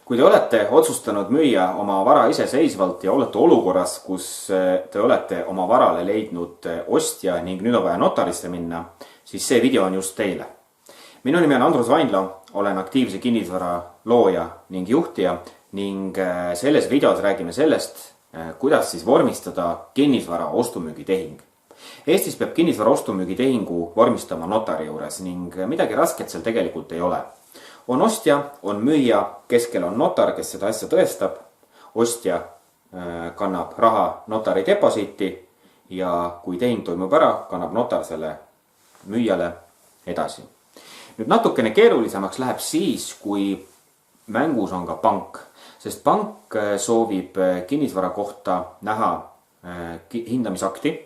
Kui te olete otsustanud müüa oma vara iseseisvalt ja olete olukorras, kus te olete oma varale leidnud ostja ning nüüd on vaja notarisse minna, siis see video on just teile. Minu nimi on Andrus Vainlo, olen aktiivse kinnisvara looja ning juhtija ning selles videos räägime sellest, kuidas siis vormistada kinnisvara ostumüügitehing. Eestis peab kinnisvara ostumüügitehingu vormistama notari juures ning midagi rasket seal tegelikult ei ole. On ostja, on müüja, keskel on notar, kes seda asja tõestab. Ostja kannab raha notari deposiiti ja kui tehing toimub ära, kannab notar selle müüjale edasi. Nüüd natukene keerulisemaks läheb siis, kui mängus on ka pank, sest pank soovib kinnisvara kohta näha hindamisakti.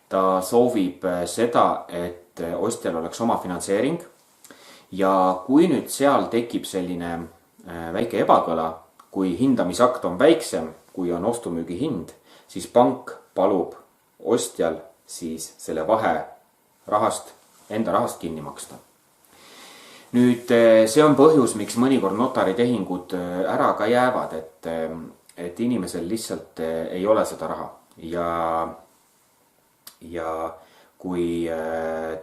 Ta soovib seda, et ostjal oleks oma finantseering. Ja kui nüüd seal tekib selline väike ebakõla, kui hindamisakt on väiksem, kui on ostumüügi hind, siis pank palub ostjal siis selle vahe enda rahast kinni maksta. Nüüd see on põhjus, miks mõnikord notaritehingud ära ka jäävad, et inimesel lihtsalt ei ole seda raha. Ja kui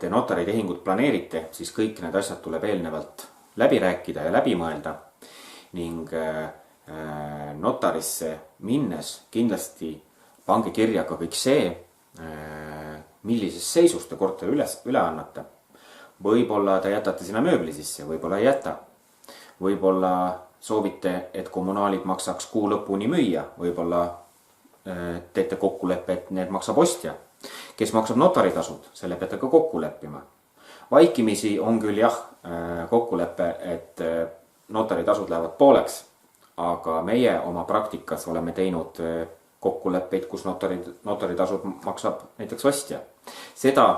te notaritehingut planeerite, siis kõik need asjad tuleb eelnevalt läbi rääkida ja läbi mõelda ning notarisse minnes kindlasti pange kirja ka kõik see, millises seisus te korteri üle annate. Võib-olla te jätate sinna mööbli sisse, võib-olla ei jäta. Võib-olla soovite, et kommunaalid maksaks kuu lõpuni müüa, võib-olla teete kokkuleppe, et need maksab ostja. Kes maksab notaritasud, selle peate ka kokku leppima. Vaikimisi on küll kokkulepe, et notaritasud lähevad pooleks, aga meie oma praktikas oleme teinud kokkuleppeid, kus notaritasud maksab näiteks ostja. Seda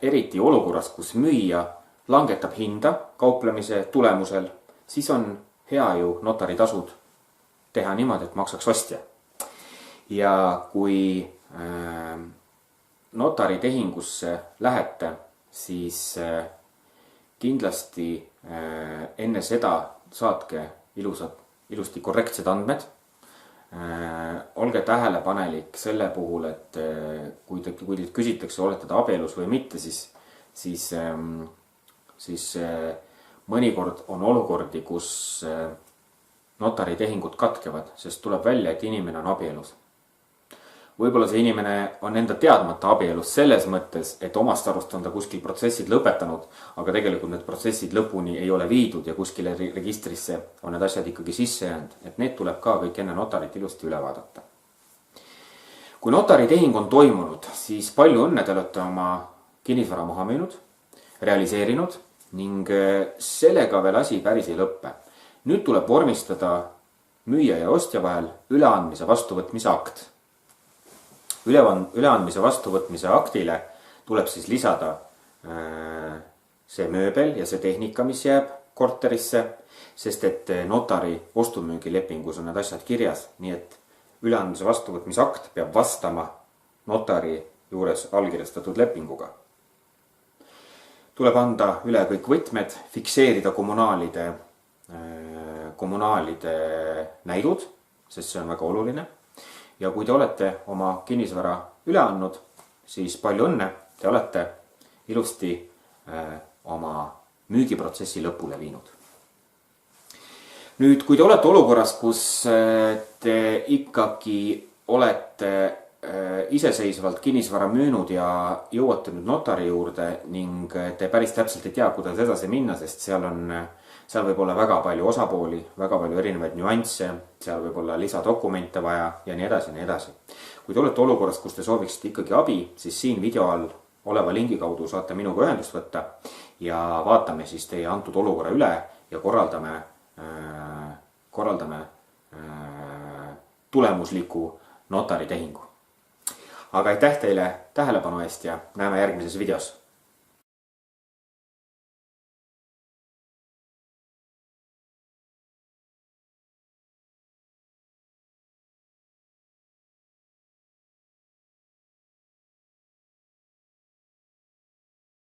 eriti olukorras, kus müüja langetab hinda kauplemise tulemusel, siis on hea ju notaritasud teha niimoodi, et maksaks ostja. Ja kui notaritehingusse lähete, siis kindlasti enne seda saatke ilusti korrektsed andmed. Olge tähelepanelik selle puhul, et kui teilt küsitakse, olete te abielus või mitte, siis mõnikord on olukordi, kus notaritehingud katkevad, sest tuleb välja, et inimene on abielus. Võib-olla see inimene on enda teadmata abielus selles mõttes, et omast arust on ta kuskil protsessid lõpetanud, aga tegelikult need protsessid lõpuni ei ole viidud ja kuskile registrisse on need asjad ikkagi sisse jäänud, et need tuleb ka kõik enne notarit ilusti üle vaadata. Kui notaritehing on toimunud, siis palju õnne, te olete oma kinnisvara maha müünud, realiseerinud ning sellega veel asi päris ei lõppe. Nüüd tuleb vormistada müüja ja ostja vahel üleandmise vastuvõtmise akt. Üleandmise vastuvõtmise aktile tuleb siis lisada see mööbel ja see tehnika, mis jääb korterisse, sest et notari ostumüügilepingus on need asjad kirjas, nii et üleandmise vastuvõtmise akt peab vastama notari juures allkirjastatud lepinguga. Tuleb anda üle kõik võtmed, fikseerida kommunaalide näidud, sest see on väga oluline. Ja kui te olete oma kinnisvara üle andnud, siis palju õnne, te olete ilusti oma müügiprotsessi lõpule viinud. Nüüd, kui te olete olukorras, kus te ikkagi olete iseseisvalt kinnisvara müünud ja jõuate nüüd notari juurde ning te päris täpselt ei tea, kuidas edasi minna, sest seal võib olla väga palju osapooli, väga palju erinevaid nüansse, seal võib olla lisadokumente vaja ja nii edasi, nii edasi. Kui te olete olukorras, kus te sooviksite ikkagi abi, siis siin video all oleva lingi kaudu saate minuga ühendust võtta ja vaatame siis teie antud olukorra üle ja korraldame tulemusliku notaritehingu. Aga aitäh teile tähelepanu eest ja näeme järgmises videos.